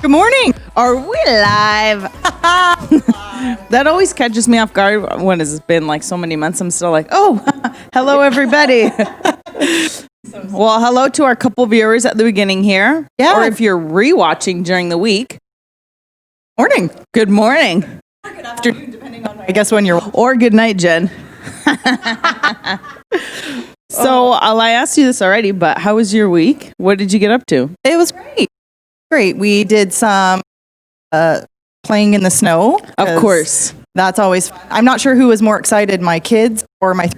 Good morning. Are we live? That always catches me off guard when it's been like so many months. I'm still like, oh, hello, everybody. Well, hello to our couple viewers at the beginning here. Yeah. Or if you're rewatching during the week. Morning. Good morning. Or good afternoon, depending on, I guess, when you're... Or good night, Jen. So I asked you this already, but how was your week? What did you get up to? It was great. Great. We did some playing in the snow. Of course. That's always fun. I'm not sure who was more excited, my kids or my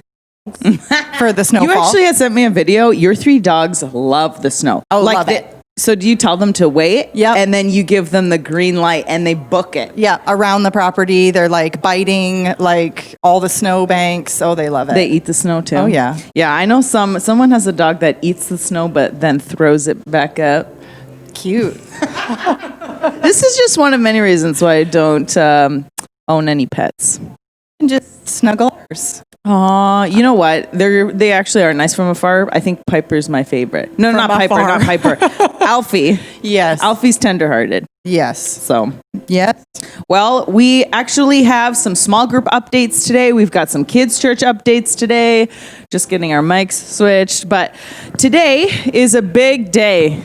for the snowfall. You actually had sent me a video. Your 3 dogs love the snow. Oh, like love it. So do you tell them to wait? Yep. And then you give them the green light and they book it? Yeah, around the property. They're like biting like all the snow banks. Oh, they love it. They eat the snow too? Oh, yeah. Yeah, I know someone has a dog that eats the snow but then throws it back up. Cute. This is just one of many reasons why I don't own any pets. And just snugglers. Aw, you know what? They actually are nice from afar. I think Piper's my favorite. No, not Piper. Alfie. Yes. Alfie's tenderhearted. Yes. So, yes. well, we actually have some small group updates today. We've got some kids' church updates today. Just getting our mics switched. But today is a big day.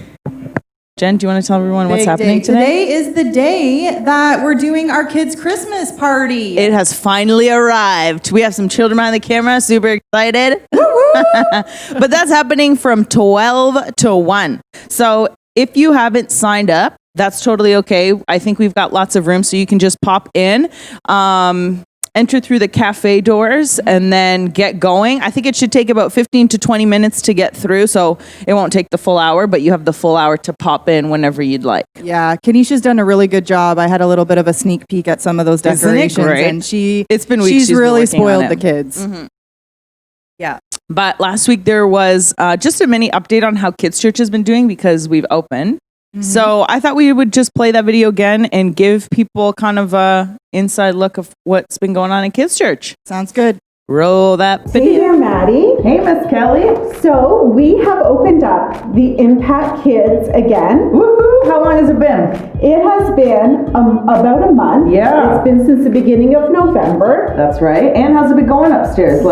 Jen, do you want to tell everyone what's happening today? Today is the day that we're doing our kids' Christmas party. It has finally arrived. We have some children behind the camera, super excited. But that's happening from 12 to 1. So if you haven't signed up, that's totally okay. I think we've got lots of room, so you can just pop in. Enter through the cafe doors and then get going. I think it should take about 15 to 20 minutes to get through, so it won't take the full hour, but you have the full hour to pop in whenever you'd like. Yeah, Kanisha's done a really good job. I had a little bit of a sneak peek at some of those decorations. Isn't it great? And it's been weeks she's really been spoiled the kids. Mm-hmm. Yeah. But last week there was just a mini update on how Kids Church has been doing because we've opened. Mm-hmm. So I thought we would just play that video again and give people kind of a inside look of what's been going on in Kids Church. Sounds good. Roll that video. Hey there, Maddie. Hey, Miss Kelly. So we have opened up the Impact Kids again. Woohoo! How long has it been? It has been about a month. Yeah. It's been since the beginning of November. That's right. And how's it been going upstairs?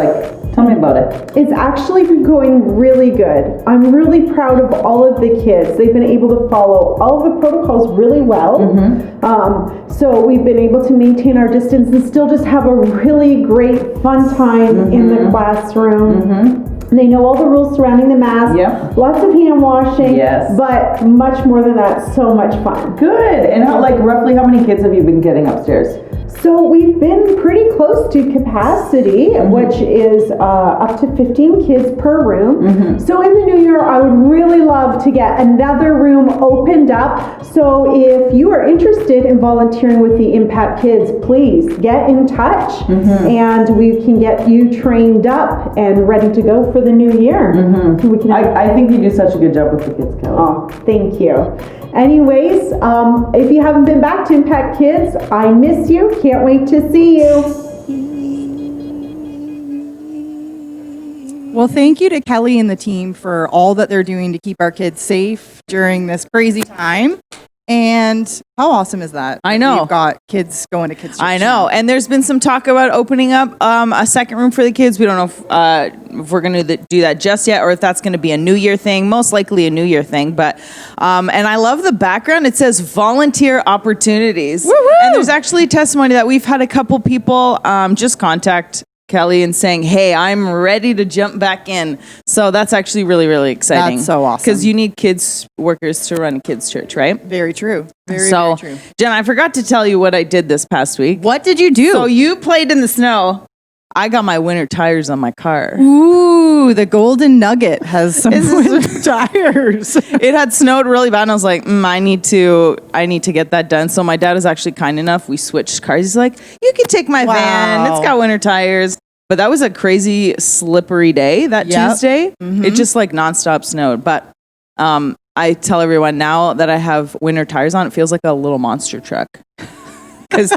Tell me about it. It's actually been going really good. I'm really proud of all of the kids. They've been able to follow all of the protocols really well. Mm-hmm. So we've been able to maintain our distance and still just have a really great fun time in the classroom. Mm-hmm. They know all the rules surrounding the mask. Yep. Lots of hand washing. Yes. But much more than that, so much fun. Good. And roughly how many kids have you been getting upstairs? So we've been pretty close to capacity, which is up to 15 kids per room. Mm-hmm. So in the new year, I would really love to get another room opened up. So if you are interested in volunteering with the Impact Kids, please get in touch and we can get you trained up and ready to go for the new year. Mm-hmm. We can I think you do such a good job with the kids, Kelly. Oh, thank you. Anyways, if you haven't been back to Impact Kids, I miss you. Can't wait to see you. Well, thank you to Kelly and the team for all that they're doing to keep our kids safe during this crazy time. And how awesome is that? I know. We've got kids going to Kids Church. I know. And there's been some talk about opening up a second room for the kids. We don't know if we're going to do that just yet or if that's going to be a New Year thing. Most likely a New Year thing. But and I love the background. It says volunteer opportunities. Woo-hoo! And there's actually testimony that we've had a couple people just contact Kelly and saying, hey, I'm ready to jump back in. So that's actually really, really exciting. That's so awesome. Because you need kids workers to run a kids church, right? Very true. Very So, true. Jen, I forgot to tell you what I did this past week. What did you do? So you played in the snow. I got my winter tires on my car. Ooh, the Golden Nugget has some winter tires. It had snowed really bad, and I was like, I need to get that done. So my dad is actually kind enough. We switched cars. He's like, you can take my van. It's got winter tires. But that was a crazy slippery day that Tuesday. Mm-hmm. It just nonstop snowed. But I tell everyone now that I have winter tires on, it feels like a little monster truck. because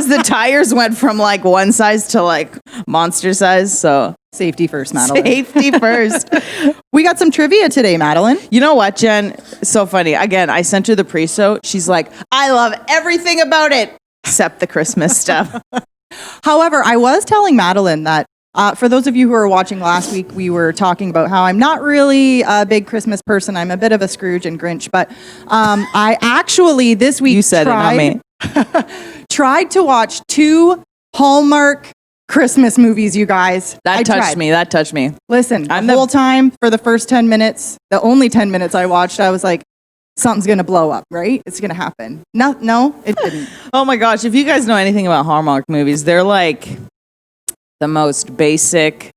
the tires went from like one size to like monster size. So Safety first, Madeline. safety first. We got some trivia today, Madeline. You know what, Jen? So funny. Again, I sent her the pre-so. She's like, I love everything about it except the Christmas stuff. However, I was telling Madeline that for those of you who were watching last week, we were talking about how I'm not really a big Christmas person. I'm a bit of a Scrooge and Grinch, but I actually this week You said it, not me. tried to watch 2 Hallmark Christmas movies, you guys. That touched me. That touched me. Listen, I'm the whole time for the first 10 minutes, the only 10 minutes I watched, I was like, something's going to blow up, right? It's going to happen. No, it didn't. Oh my gosh. If you guys know anything about Hallmark movies, they're like the most basic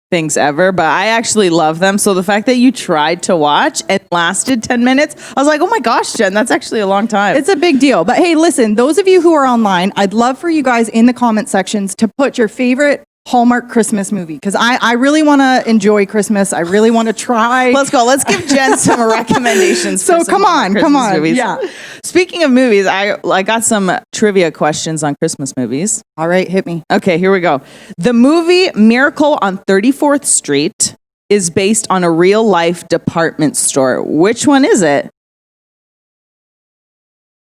things ever, but I actually love them. So the fact that you tried to watch and lasted 10 minutes, I was like, oh my gosh, Jen, that's actually a long time. It's a big deal. But hey, listen, those of you who are online, I'd love for you guys in the comment sections to put your favorite Hallmark Christmas movie, because I really want to enjoy Christmas. I really want to try. Let's go. Let's give Jen some recommendations. So for some come on. Christmas movies. Yeah. Speaking of movies, I got some trivia questions on Christmas movies. All right, hit me. Okay, here we go. The movie Miracle on 34th Street is based on a real life department store. Which one is it?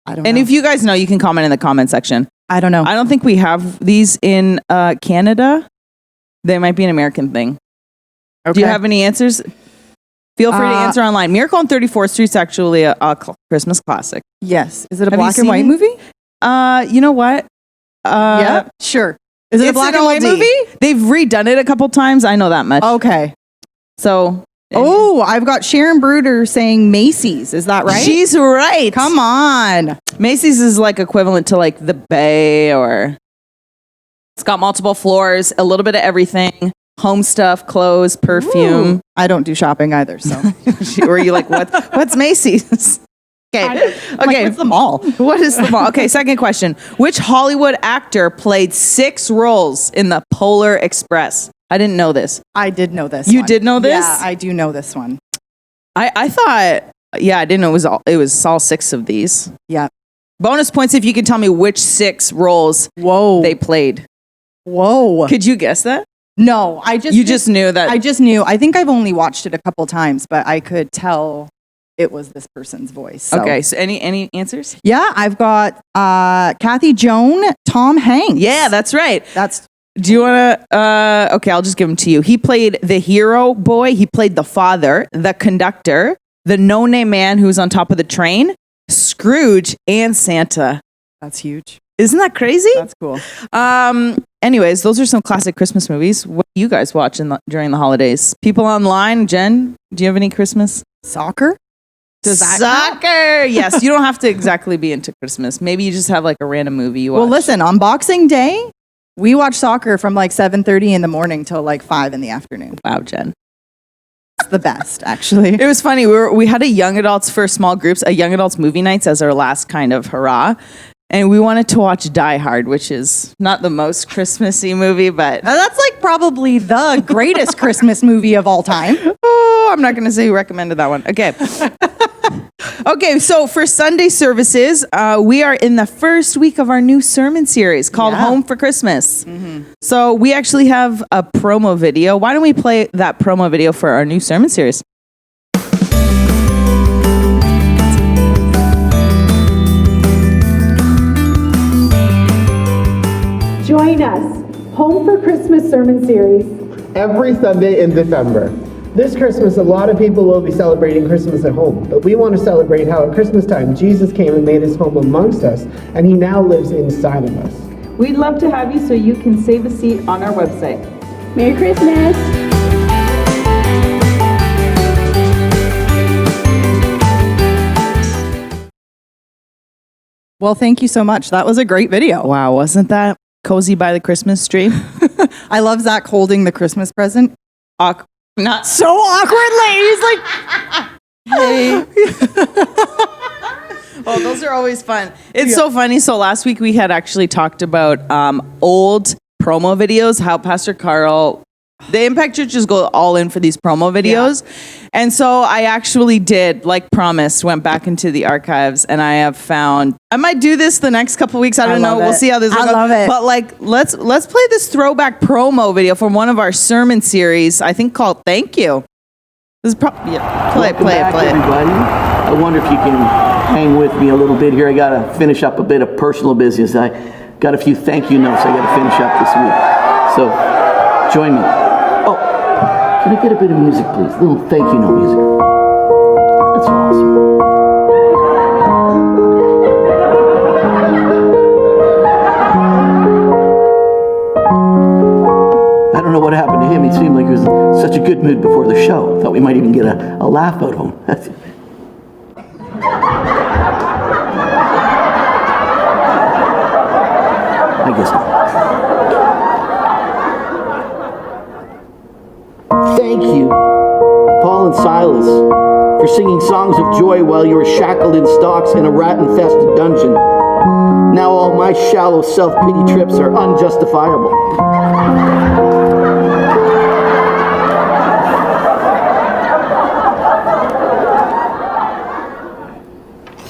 I don't And know. if you guys know, you can comment in the comment section. I don't know. I don't think we have these in Canada. They might be an American thing. Okay. Do you have any answers? Feel free to answer online. Miracle on 34th Street is actually a Christmas classic. Yes. Is it a Have you black and seen white it? movie? You know what? Yeah, sure. Is it a It's black an and white oldie. movie? They've redone it a couple times. I know that much. Okay. So, Oh, I've got Sharon Bruder saying Macy's. Is that right? she's right. Come on. Macy's is like equivalent to like the Bay, or it's got multiple floors, a little bit of everything, home stuff, clothes, perfume. Ooh. I don't do shopping either, so. Were you like, what's Macy's? Okay. Okay. What's the mall? What is the mall? Okay, second question. Which Hollywood actor played 6 roles in the Polar Express? I didn't know this. I did know this. You one. did know this? Yeah, I do know this one. I thought, yeah, I didn't know it was all 6 of these. Yeah. Bonus points if you can tell me which 6 roles Whoa. they played. Whoa. Could you guess that? No, I just. You just knew that. I just knew. I think I've only watched it a couple times, but I could tell it was this person's voice. So. Okay, so any answers? Yeah, I've got Kathy Joan, Tom Hanks. Yeah, that's right. That's. Do you want to? Okay, I'll just give them to you. He played the hero boy. He played the father, the conductor, the no-name man who's on top of the train, Scrooge, and Santa. That's huge. Isn't that crazy? That's cool. Anyways, those are some classic Christmas movies. What do you guys watch during the holidays? People online, Jen, do you have any Christmas? Soccer? Does that count? Soccer. Yes, you don't have to exactly be into Christmas. Maybe you just have like a random movie you watch. Well, listen, on Boxing Day, we watch soccer from like 7:30 in the morning till like 5 in the afternoon. Wow, Jen. It's the best, actually. It was funny. We had a young adults for small groups, a young adults movie nights as our last kind of hurrah. And we wanted to watch Die Hard, which is not the most Christmassy movie, but That's like probably the greatest Christmas movie of all time. oh, I'm not going to say who recommended that one. Okay. Okay, so for Sunday services, we are in the first week of our new sermon series called Yeah. Home for Christmas. So we actually have a promo video. Why don't we play that promo video for our new sermon series? Join us, Home for Christmas Sermon Series. Every Sunday in December. This Christmas, a lot of people will be celebrating Christmas at home, but we want to celebrate how at Christmas time, Jesus came and made his home amongst us, and he now lives inside of us. We'd love to have you so you can save a seat on our website. Merry Christmas! Well, thank you so much. That was a great video. Wow, wasn't that cozy by the Christmas tree? I love Zach holding the Christmas present. Not So awkwardly. He's like, hey. Oh, those are always fun. It's so funny. So last week we had actually talked about old promo videos, how Pastor Carl The Impact churches go all in for these promo videos. And so I actually did, like promised, went back into the archives and I have found, I might do this the next couple weeks. I don't know. We'll see how this goes. I love it. But like, let's play this throwback promo video from one of our sermon series, I think called Thank You. This is play it. Everybody. I wonder if you can hang with me a little bit here. I got to finish up a bit of personal business. I got a few thank you notes I got to finish up this week. So join me. Oh, can I get a bit of music, please? A little thank you note music. That's awesome. I don't know what happened to him. He seemed like he was in such a good mood before the show. Thought we might even get a laugh out of him. I guess not. Thank you, Paul and Silas, for singing songs of joy while you were shackled in stocks in a rat-infested dungeon. Now all my shallow self-pity trips are unjustifiable.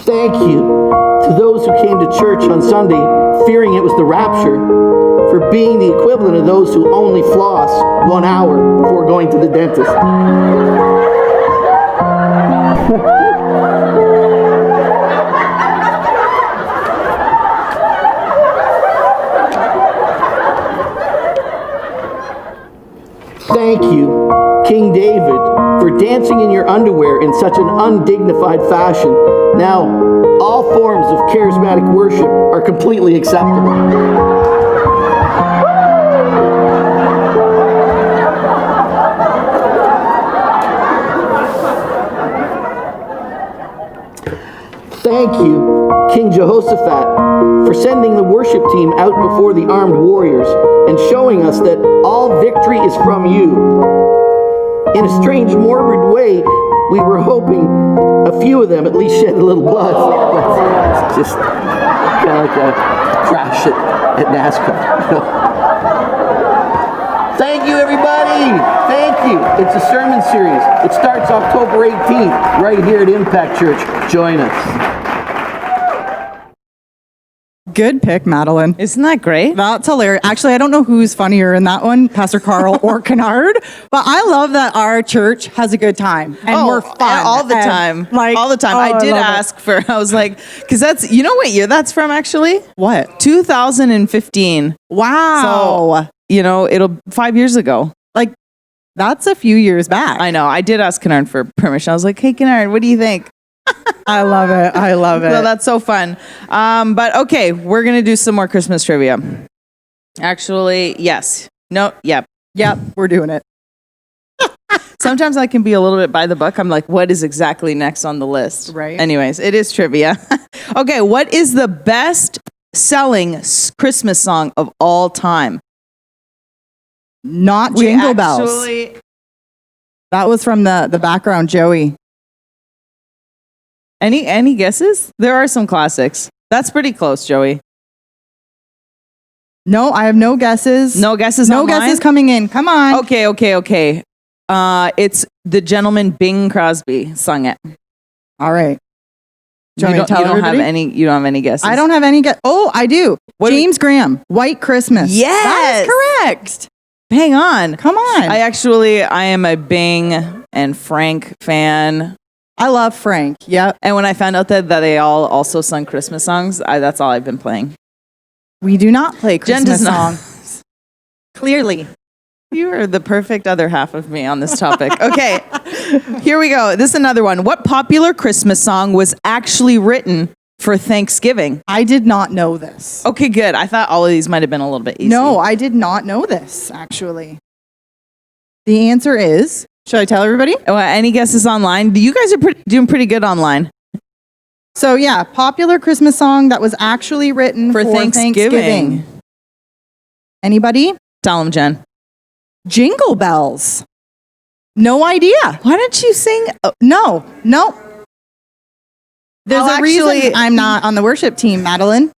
Thank you to those who came to church on Sunday fearing it was the rapture, for being the equivalent of those who only floss 1 hour before going to the dentist. Thank you, King David, for dancing in your underwear in such an undignified fashion. Now, all forms of charismatic worship are completely acceptable. Thank you, King Jehoshaphat, for sending the worship team out before the armed warriors and showing us that all victory is from you. In a strange, morbid way, we were hoping a few of them at least shed a little blood. It's just kind of like a crash at NASCAR. You know? Thank you, everybody. Thank you. It's a sermon series. It starts October 18th right here at Impact Church. Join us. Good pick, Madeline. Isn't that great? That's hilarious. Actually, I don't know who's funnier in that one, Pastor Carl or Kennard, but I love that our church has a good time and we're fun all the and, time. Like all the time. oh, I did love ask for. I was like, because that's what year that's from actually? What? 2015. Wow. So it'll 5 years ago. Like that's a few years back. I know. I did ask Kennard for permission. I was like, hey, Kennard, what do you think? I love it. I love it. So that's so fun. But okay, we're going to do some more Christmas trivia. Actually, yes. No, yep. Yep, we're doing it. Sometimes I can be a little bit by the book. I'm like, what is exactly next on the list? Right. Anyways, it is trivia. Okay, what is the best selling Christmas song of all time? Not Jingle Bells. That was from the background, Joey. Any guesses? There are some classics. That's pretty close, Joey. No, I have no guesses. No guesses. No guesses coming in. Come on. Okay. It's the gentleman Bing Crosby sung it. All right. You don't have any guesses. I don't have any guess. Oh, I do. James Graham, White Christmas. Yes. That is correct. Hang on. Come on. I am a Bing and Frank fan. I love Frank. Yep. And when I found out that they all also sung Christmas songs, that's all I've been playing. We do not play Jen Christmas does not. songs. Clearly. You are the perfect other half of me on this topic. Okay, here we go. This is another one. What popular Christmas song was actually written for Thanksgiving? I did not know this. Okay, good. I thought all of these might have been a little bit easy. No, I did not know this, actually. The answer is, should I tell everybody? Any guesses online? You guys are doing pretty good online. So yeah, popular Christmas song that was actually written for Thanksgiving. Anybody? Tell them, Jen. Jingle Bells. No idea. Why don't you sing? No. There's a actually, reason I'm not on the worship team, Madeline.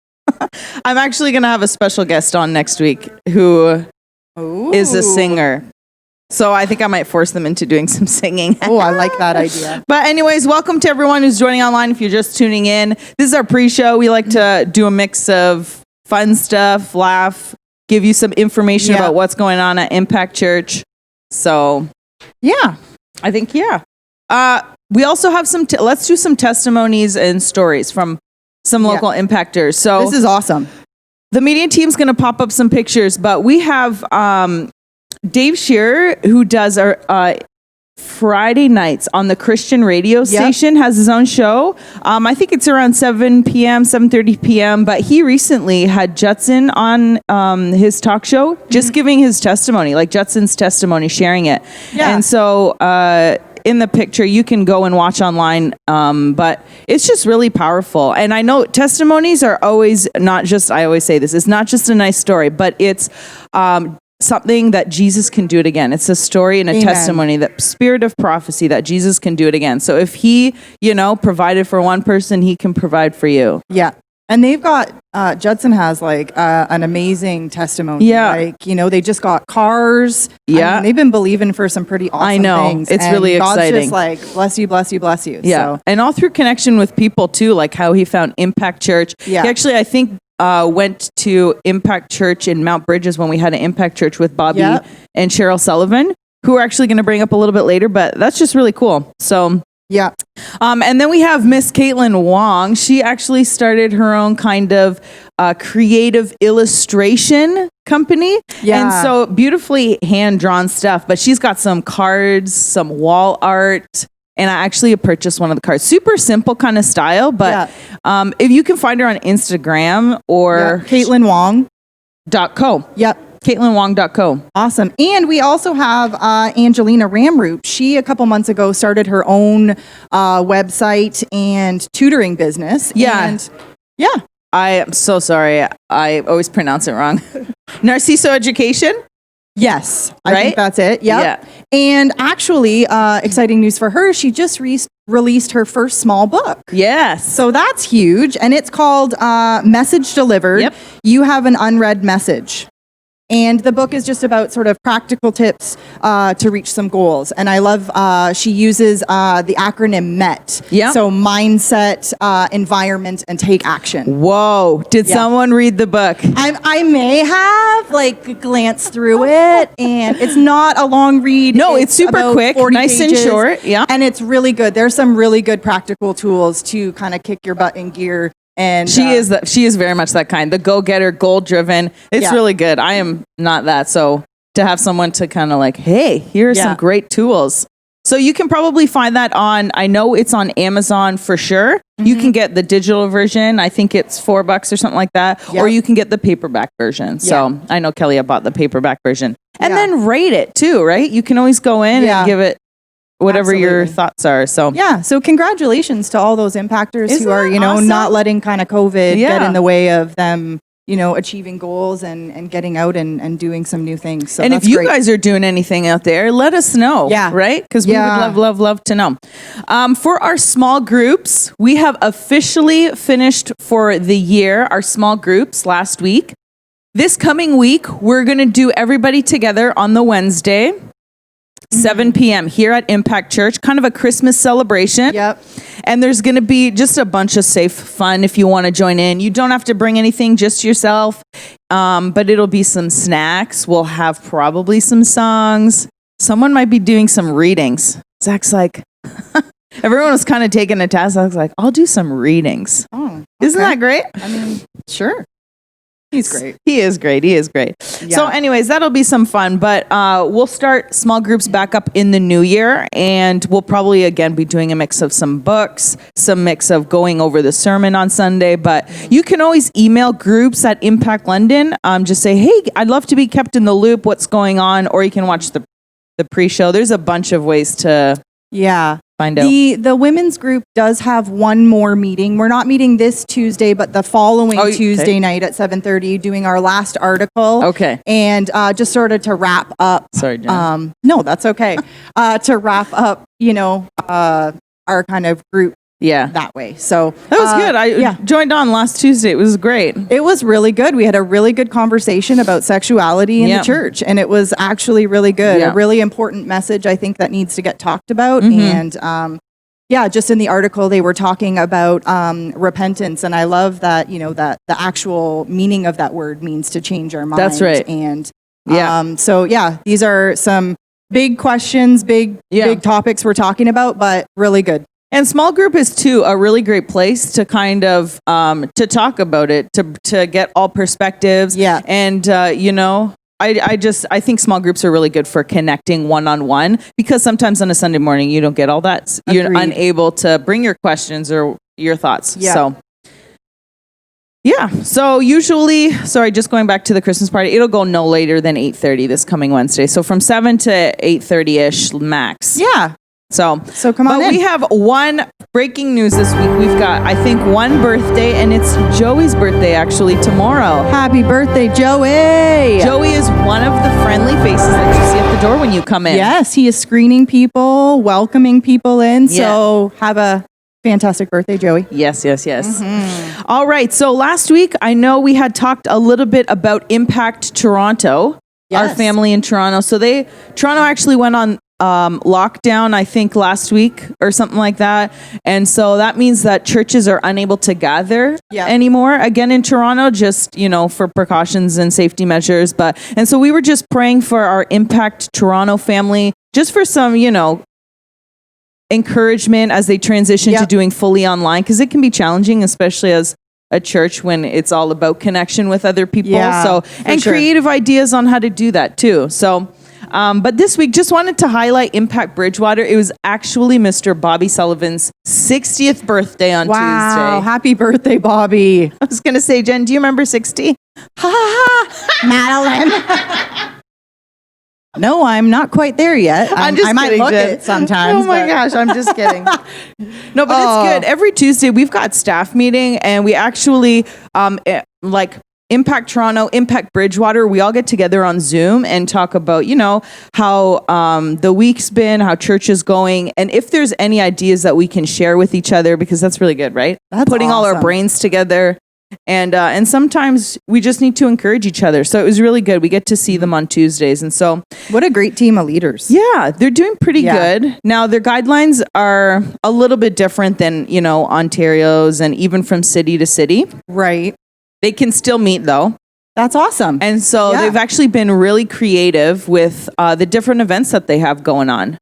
I'm actually going to have a special guest on next week who is a singer. So I think I might force them into doing some singing. Oh, I like that idea. But anyways, welcome to everyone who's joining online. If you're just tuning in, this is our pre-show. We like to do a mix of fun stuff, laugh, give you some information about what's going on at Impact Church. So Yeah. I think, we also have let's do some testimonies and stories from some local impactors. So This is awesome. the media team's going to pop up some pictures, but we have Dave Shearer, who does our Friday nights on the Christian radio station, has his own show. I think it's around 7 p.m., 7:30 p.m., but he recently had Judson on his talk show, just giving his testimony, like Judson's testimony, sharing it. Yeah. And so in the picture, you can go and watch online, but it's just really powerful. And I know testimonies are always not just, I always say this, it's not just a nice story, but it's something that Jesus can do it again. It's a story and a testimony, that spirit of prophecy that Jesus can do it again. So if he, provided for one person, he can provide for you. Yeah. And they've got, Judson has like an amazing testimony. Yeah. Like, they just got cars. Yeah. I mean, they've been believing for some pretty awesome I know. things. It's and really God's exciting. just like, bless you, bless you, bless you. Yeah. So, And all through connection with people too, like how he found Impact Church. Yeah. He actually, I think, went to Impact Church in Mount Bridges when we had an Impact Church with Bobby and Cheryl Sullivan, who we're actually going to bring up a little bit later, but that's just really cool. So yeah. and then we have Miss Caitlyn Wong. She actually started her own kind of creative illustration company. Yeah. And so beautifully hand-drawn stuff. But she's got some cards, some wall art. And I actually purchased one of the cards. Super simple kind of style. But if you can find her on Instagram or Caitlyn Wong. .co. Yep. CaitlynWong.co. Awesome. And we also have Angelina Ramroop. She, a couple months ago, started her own website and tutoring business. Yeah. And yeah. I am so sorry. I always pronounce it wrong. Narciso Education? Yes. I Right? think that's it. Yep. Yeah. And actually, exciting news for her. She just released her first small book. Yes. So that's huge. And it's called Message Delivered. Yep. You Have an Unread Message. And the book is just about sort of practical tips to reach some goals. And I love, she uses the acronym MET. Yeah. So mindset, environment, and take action. Whoa. Did someone read the book? I may have glanced through it, and it's not a long read. No, it's super about quick, 40 nice and pages, short, yeah. And it's really good. There's some really good practical tools to kind of kick your butt in gear. And She is very much that kind. The go-getter, goal-driven. It's really good. I am not that. So to have someone to kind of like, hey, here are some great tools. So you can probably find that on, I know it's on Amazon for sure. You can get the digital version. I think it's $4 or something like that. Yep. Or you can get the paperback version. So I know Kelly, I bought the paperback version. And then rate it too, right? You can always go in and give it whatever your thoughts are. So yeah, so congratulations to all those impactors Isn't who are, that awesome? not letting kind of COVID Yeah. get in the way of them, achieving goals and getting out and doing some new things. So and if that's you great. guys are doing anything out there, let us know. Yeah. Right? Because we would love to know. For our small groups, we have officially finished for the year, our small groups last week. This coming week, we're going to do everybody together on the Wednesday. 7 p.m. here at Impact Church, kind of a Christmas celebration. Yep. And there's going to be just a bunch of safe fun if you want to join in. You don't have to bring anything, just yourself. But it'll be some snacks. We'll have probably some songs. Someone might be doing some readings. Zach's like, everyone was kind of taking a task. I was like, I'll do some readings. Oh, Isn't okay. that great? I mean, sure. He's great. He is great. He is great. So anyways, that'll be some fun, but we'll start small groups back up in the new year, and we'll probably again be doing a mix of some books, some mix of going over the sermon on Sunday, but you can always email groups at Impact London. Just say, hey, I'd love to be kept in the loop, what's going on, or you can watch the pre-show. There's a bunch of ways to find out. The women's group does have one more meeting. We're not meeting this Tuesday, but the following Tuesday night at 7:30, doing our last article. Okay. And just sort of to wrap up. Sorry, Jen. No, that's okay. To wrap up, our kind of group that way. So That was good. I joined on last Tuesday. It was great. It was really good. We had a really good conversation about sexuality in the church, and it was actually really good. Yeah. A really important message, I think, that needs to get talked about. And just in the article, they were talking about repentance, and I love that, that the actual meaning of that word means to change our mind. That's right. And these are some big questions, big topics we're talking about, but really good. And small group is too a really great place to kind of to talk about it, to get all perspectives. Yeah. And I think small groups are really good for connecting one-on-one, because sometimes on a Sunday morning you don't get all that. You're Agreed. unable to bring your questions or your thoughts. Yeah. So so usually, just going back to the Christmas party, it'll go no later than 8:30 this coming Wednesday. So from 7 to 8:30-ish max. Yeah. So come on but in. we have one breaking news this week. We've got, I think, one birthday, and it's Joey's birthday actually tomorrow. Happy birthday, Joey. Joey is one of the friendly faces that you see at the door when you come in. Yes, he is screening people, welcoming people in. So have a fantastic birthday, Joey. Yes. All right. So last week, I know we had talked a little bit about Impact Toronto, our family in Toronto. So Toronto actually went on lockdown, I think last week or something like that. And so that means that churches are unable to gather anymore again in Toronto, just, for precautions and safety measures. And so we were just praying for our Impact Toronto family, just for some, encouragement as they transition to doing fully online, because it can be challenging, especially as a church, when it's all about connection with other people. Creative ideas on how to do that too. So but this week, just wanted to highlight Impact Bridgewater. It was actually Mr. Bobby Sullivan's 60th birthday on Tuesday. Happy birthday, Bobby. I was going to say, Jen, do you remember 60? Madeline. No, I'm not quite there yet. I'm just I might kidding, look Jen. it sometimes. Oh my gosh, I'm just kidding. No, but it's good. Every Tuesday, we've got staff meeting, and we actually, Impact Toronto, Impact Bridgewater, we all get together on Zoom and talk about, how the week's been, how church is going, and if there's any ideas that we can share with each other, because that's really good, right? That's Putting all our awesome. brains together. And sometimes we just need to encourage each other. So it was really good. We get to see them on Tuesdays. And so what a great team of leaders. yeah, they're doing pretty good. Now, their guidelines are a little bit different than, Ontario's, and even from city to city. Right. They can still meet, though. That's awesome. And so they've actually been really creative with the different events that they have going on.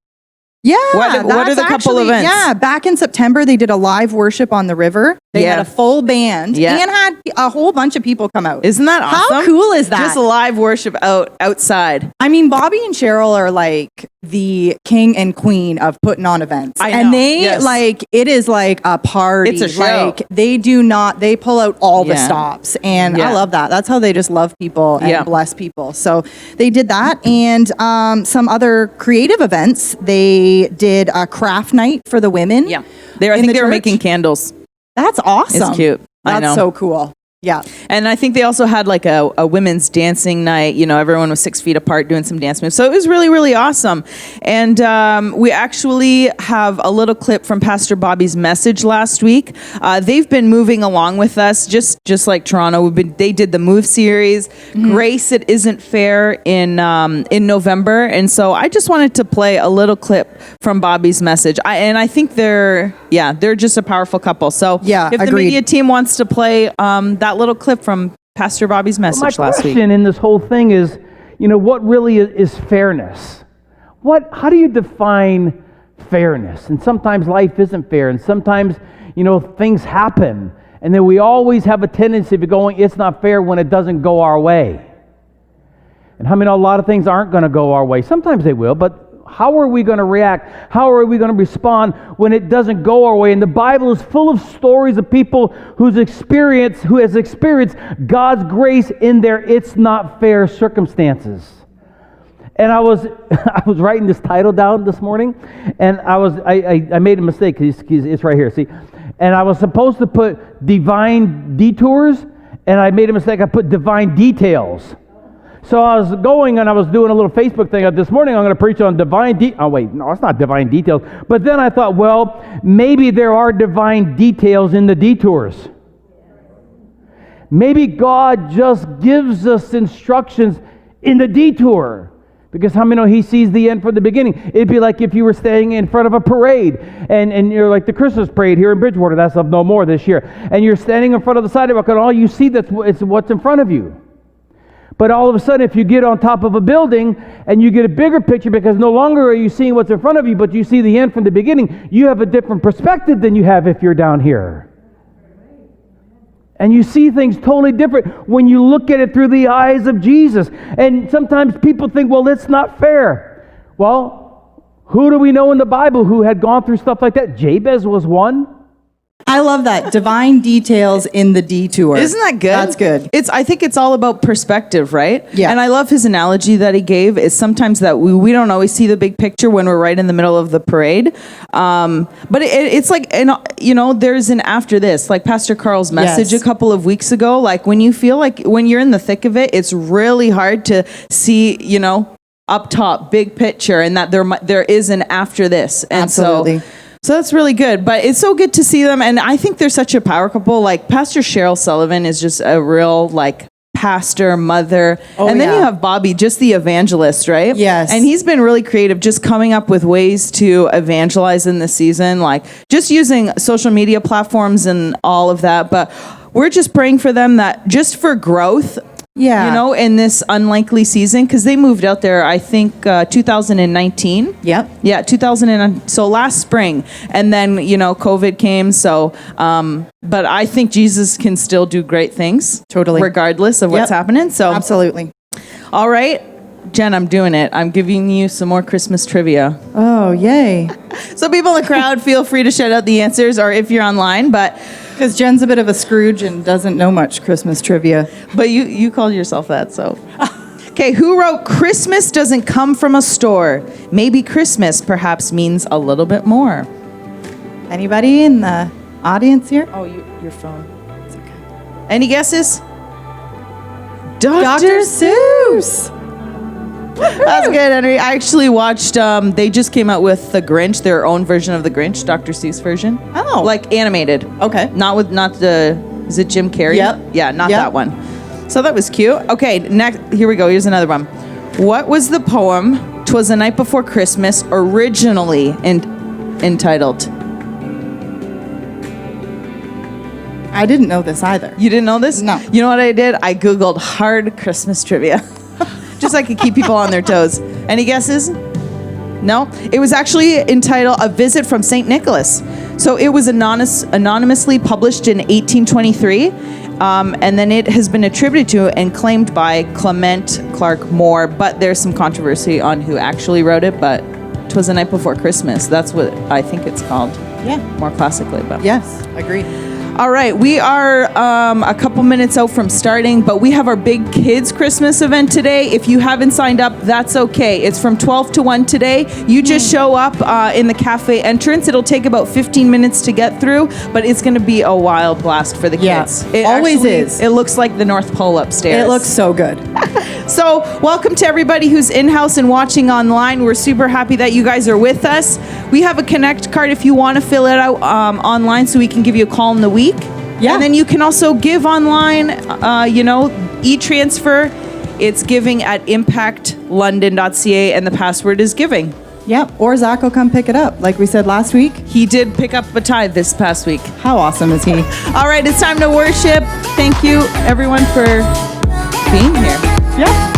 Yeah. What are the couple events? Yeah, back in September, they did a live worship on the river. They had a full band and had a whole bunch of people come out. Isn't that awesome? How cool is that? Just live worship outside. I mean, Bobby and Cheryl are like the king and queen of putting on events. I know. And they Yes. it is like a party. It's a show. Like they pull out all the stops. And I love that. That's how they just love people and bless people. So they did that. And some other creative events. They did a craft night for the women. Yeah. I think they were making candles. That's awesome. It's cute. I know. That's so cool. Yeah. And I think they also had like a women's dancing night. Everyone was 6 feet apart doing some dance moves. So it was really, really awesome. And we actually have a little clip from Pastor Bobby's message last week. They've been moving along with us, just like Toronto. They did the Move series, Grace It Isn't Fair in November. And so I just wanted to play a little clip from Bobby's message. I think they're just a powerful couple. So if the media team wants to play that little clip from Pastor Bobby's message last week. My question in this whole thing is, what really is fairness? How do you define fairness? And sometimes life isn't fair, and sometimes, things happen, and then we always have a tendency to going, it's not fair when it doesn't go our way. And how many know a lot of things aren't going to go our way? Sometimes they will, but how are we going to react? How are we going to respond when it doesn't go our way? And the Bible is full of stories of people who has experienced God's grace in their it's not fair circumstances. And I was writing this title down this morning, and I made a mistake because it's right here. See, and I was supposed to put divine detours, and I made a mistake. I put divine details. So I was going and I was doing a little Facebook thing. This morning I'm going to preach on divine oh wait, no, it's not divine details. But then I thought, well, maybe there are divine details in the detours. Maybe God just gives us instructions in the detour. Because how many know he sees the end from the beginning? It'd be like if you were standing in front of a parade, and you're like the Christmas parade here in Bridgewater, that's up no more this year, and you're standing in front of the sidewalk, and all you see it's what's in front of you. But all of a sudden, if you get on top of a building and you get a bigger picture, because no longer are you seeing what's in front of you, but you see the end from the beginning, you have a different perspective than you have if you're down here. And you see things totally different when you look at it through the eyes of Jesus. And sometimes people think, well, that's not fair. Well, who do we know in the Bible who had gone through stuff like that? Jabez was one. I love that. Divine details in the detour. Isn't that good? That's good. I think it's all about perspective, right? Yeah. And I love his analogy that he gave is sometimes that we don't always see the big picture when we're right in the middle of the parade. But it's like, there's an after this, like Pastor Carl's message Yes. a couple of weeks ago. Like when you feel like when you're in the thick of it, it's really hard to see, up top, big picture, and that there is an after this. And Absolutely. So that's really good, but it's so good to see them, and I think they're such a power couple. Like Pastor Cheryl Sullivan is just a real pastor, mother, and then you have Bobby, just the evangelist, right? Yes. And he's been really creative, just coming up with ways to evangelize in this season, like just using social media platforms and all of that. But we're just praying for them that just for growth. Yeah. In this unlikely season, because they moved out there, I think, 2019. Yep. Yeah, 2009. So last spring. And then, COVID came. So, but I think Jesus can still do great things. Totally. Regardless of what's happening. So, Absolutely. all right. Jen, I'm doing it. I'm giving you some more Christmas trivia. Oh, yay. So people in the crowd, feel free to shout out the answers, or if you're online, but Because Jen's a bit of a Scrooge and doesn't know much Christmas trivia. you called yourself that, so. Okay, who wrote Christmas doesn't come from a store? Maybe Christmas perhaps means a little bit more. Anybody in the audience here? Oh, your phone. It's okay. Any guesses? Dr. Seuss. That's good, Henry. I actually watched, they just came out with The Grinch, their own version of The Grinch, Dr. Seuss version. Oh. Like animated. Okay. Is it Jim Carrey? Yep. Yeah, not Yep. that one. So that was cute. Okay, next, here we go. Here's another one. What was the poem, 'Twas the Night Before Christmas, originally entitled? I didn't know this either. You didn't know this? No. You know what I did? I Googled hard Christmas trivia. Just so I could keep people on their toes. Any guesses? No? It was actually entitled A Visit from St. Nicholas. So it was anonymously published in 1823. And then it has been attributed to and claimed by Clement Clark Moore. But there's some controversy on who actually wrote it. But 'Twas the Night Before Christmas. That's what I think it's called. Yeah. More classically. But. Yes, agreed. All right, we are a couple minutes out from starting, but we have our big kids Christmas event today. If you haven't signed up, that's okay. It's from 12 to 1 today. You just show up in the cafe entrance. It'll take about 15 minutes to get through, but it's going to be a wild blast for the kids. Yeah, It always actually is. It looks like the North Pole upstairs. It looks so good. So welcome to everybody who's in-house and watching online. We're super happy that you guys are with us. We have a Connect card if you want to fill it out online so we can give you a call in the week. Yeah. And then you can also give online, e-transfer. It's giving at impactlondon.ca and the password is giving. Yep. Or Zach will come pick it up, like we said last week. He did pick up a tithe this past week. How awesome is he? All right, it's time to worship. Thank you, everyone, for being here. Yeah.